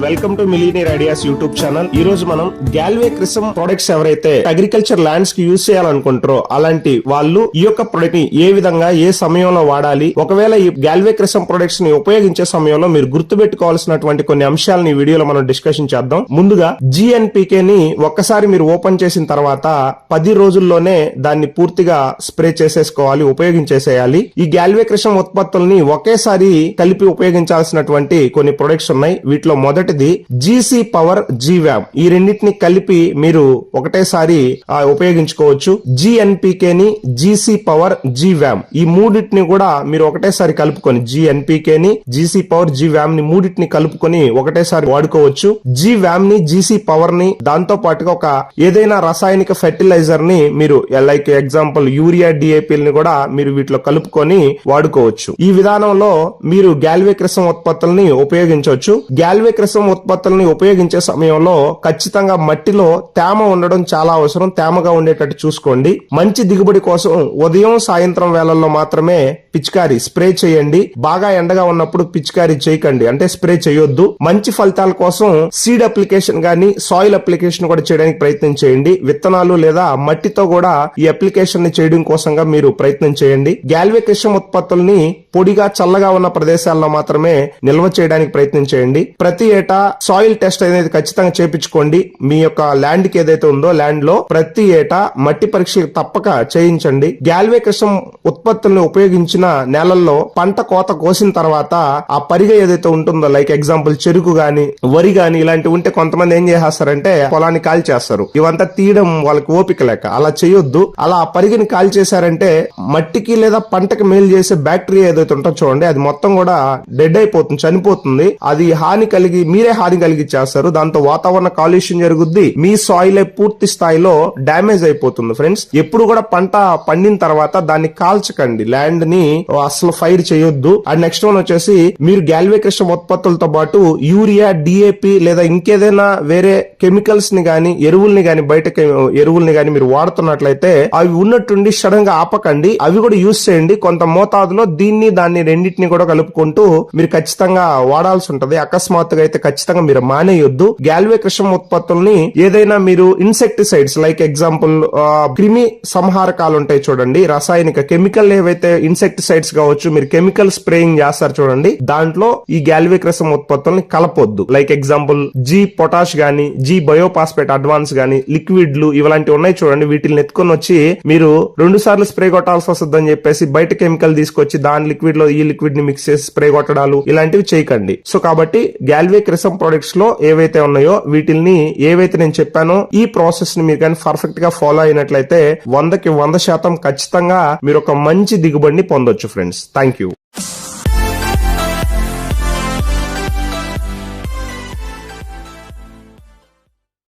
Welcome to millionaire ideas YouTube channel. ఈ రోజు మనం గ్యాల్వే క్రిసమ్ ప్రొడక్ట్స్ ఎవరైతే అగ్రికల్చర్ ల్యాండ్స్ కి యూజ్ చేయాలనుకుంటారో అలాంటి వాళ్ళు ఈ యొక్క ప్రొడక్ట్ ని ఏ విధంగా ఏ సమయంలో వాడాలి, ఒకవేళ ఈ గ్యాల్వే క్రిసమ్ ప్రొడక్ట్స్ ని ఉపయోగించే సమయంలో మీరు గుర్తుపెట్టుకోవాల్సినటువంటి కొన్ని అంశాలను ఈ వీడియోలో మనం డిస్కషన్ చేద్దాం. ముందుగా GNPK ని ఒక్కసారి మీరు ఓపెన్ చేసిన తర్వాత 10 రోజుల్లోనే దాన్ని పూర్తిగా స్ప్రే చేసేసుకోవాలి, ఉపయోగించేసేయాలి. ఈ గ్యాల్వే క్రిసమ్ ఉత్పత్తుల్ని ఒకేసారి కలిపి ఉపయోగించాల్సినటువంటి కొన్ని ప్రొడక్ట్స్ ఉన్నాయి. వీటిలో మొదటిది GC పవర్ GVAM. ఈ రెండింటిని కలిపి మీరు ఒకటేసారి ఉపయోగించుకోవచ్చు. GNPK ని GC పవర్ GVAM ఈ మూడింటిని కూడా మీరు ఒకటేసారి కలుపుకొని GNPK ని GC పవర్ GVAM ని మూడింటిని కలుపుకొని ఒకటేసారి వాడుకోవచ్చు. GVAM ని GC పవర్ ని దాంతో పాటుగా ఒక ఏదైనా రసాయనిక ఫెర్టిలైజర్ ని మీరు లైక్ ఎగ్జాంపుల్ యూరియా DAP ని కూడా మీరు వీటిలో కలుపుకొని వాడుకోవచ్చు. ఈ విధానంలో మీరు గ్యాల్వే క్రిసమ్ ఉత్పత్తుల్ని ఉపయోగించవచ్చు. గ్యాల్వే క్రిసమ్ ఉత్పత్తుల్ని ఉపయోగించే సమయంలో ఖచ్చితంగా మట్టిలో తేమ ఉండడం చాలా అవసరం. తేమగా ఉండేటట్టు చూసుకోండి. మంచి దిగుబడి కోసం ఉదయం సాయంత్రం వేళల్లో మాత్రమే పిచికారీ స్ప్రే చేయండి. బాగా ఎండగా ఉన్నప్పుడు పిచికారీ చేయకండి, అంటే స్ప్రే చేయొద్దు. మంచి ఫలితాల కోసం సీడ్ అప్లికేషన్ గానీ సాయిల్ అప్లికేషన్ కూడా చేయడానికి ప్రయత్నం చేయండి. విత్తనాలు లేదా మట్టితో కూడా ఈ అప్లికేషన్ ని చేయడం కోసంగా మీరు ప్రయత్నం చేయండి. గ్యాల్వే క్రిసమ్ ఉత్పత్తుల్ని పొడిగా చల్లగా ఉన్న ప్రదేశాల్లో మాత్రమే నిల్వ చేయడానికి ప్రయత్నం చేయండి. ప్రతి ఏటా సాయిల్ టెస్ట్ అనేది ఖచ్చితంగా చేపించుకోండి. మీ యొక్క ల్యాండ్ కి ఏదైతే ఉందో ల్యాండ్ లో ప్రతి ఏటా మట్టి పరీక్షలు తప్పక చేయించండి. గ్యాల్వే క్రిసమ్ ఉత్పత్తులను ఉపయోగించిన నేలల్లో పంట కోత కోసిన తర్వాత ఆ పరిగ ఏదైతే ఉంటుందో లైక్ ఎగ్జాంపుల్ చెరుకు గాని వరి గాని ఇలాంటివి ఉంటే కొంతమంది ఏం చేసేస్తారంటే పొలాన్ని కాల్ చేస్తారు. ఇవంతా తీయడం వాళ్ళకి ఓపిక లేక. అలా చేయొద్దు. అలా ఆ పరిగని కాల్ చేశారంటే మట్టికి లేదా పంటకి మేలు చేసే బ్యాక్టీరియా ఏదైతే ఉంటుందో చూడండి, అది మొత్తం కూడా డెడ్ అయిపోతుంది, చనిపోతుంది. అది మీరే హాని కలిగించేస్తారు. దాంతో వాతావరణ కాలుష్యం జరుగుద్ది. మీ సాయిల్ పూర్తి స్థాయిలో డ్యామేజ్ అయిపోతుంది. ఫ్రెండ్స్, ఎప్పుడు కూడా పంట పండిన తర్వాత దాన్ని కాల్చకండి. ల్యాండ్ ని అసలు ఫైర్ చేయొద్దు. అండ్ నెక్స్ట్ వన్ వచ్చేసి మీరు గ్యాల్వే క్రిసమ్ ఉత్పత్తులతో పాటు యూరియా DAP లేదా ఇంకేదైనా వేరే కెమికల్స్ ని గాని ఎరువుల్ని గాని బయట ఎరువుల్ని గాని మీరు వాడుతున్నట్లయితే అవి ఉన్నట్టుండి సడన్ గా ఆపకండి. అవి కూడా యూజ్ చేయండి. కొంత మోతాదులో దాన్ని రెండింటిని కూడా కలుపుకుంటూ మీరు ఖచ్చితంగా వాడాల్సి ఉంటది. అకస్మాత్తుగా అయితే ఖచ్చితంగా మీరు మానేయొద్దు. గ్యాల్వే క్రిసమ్ ఉత్పత్తుల్ని ఏదైనా మీరు ఇన్సెక్టిసైడ్స్ లైక్ ఎగ్జాంపుల్ క్రిమి సంహారకాలు ఉంటాయి చూడండి, రసాయనిక కెమికల్ ఏవైతే ఇన్సెక్టిసైడ్స్ కావచ్చు, మీరు కెమికల్ స్ప్రేయింగ్ చేస్తారు చూడండి, దాంట్లో ఈ గ్యాల్వే క్రిసమ్ ఉత్పత్తుల్ని కలపొద్దు. లైక్ ఎగ్జాంపుల్ పొటాష్ గాని బయోపాస్పేట్ అడ్వాన్స్ గాని లిక్విడ్లు ఇలాంటివి ఉన్నాయి చూడండి, వీటిని ఎత్తుకొని వచ్చి మీరు 2 సార్లు స్ప్రే కొట్టాల్సి వస్తుందని చెప్పేసి బయట కెమికల్ తీసుకొచ్చి దాని లిక్విడ్ లో ఈ లిక్విడ్ ని మిక్స్ చేసి స్ప్రే కొట్టడాలు ఇలాంటివి చేయకండి. సో కాబట్టి గ్యాల్వే క్రిసమ్ ప్రొడక్ట్స్ లో ఏవైతే ఉన్నాయో వీటిల్ని ఏవైతే నేను చెప్పానో ఈ ప్రాసెస్ ని మీరు కానీ పర్ఫెక్ట్ గా ఫాలో అయినట్లయితే 100% ఖచ్చితంగా మీరు ఒక మంచి దిగుబడిని పొందొచ్చు ఫ్రెండ్స్. Thank you.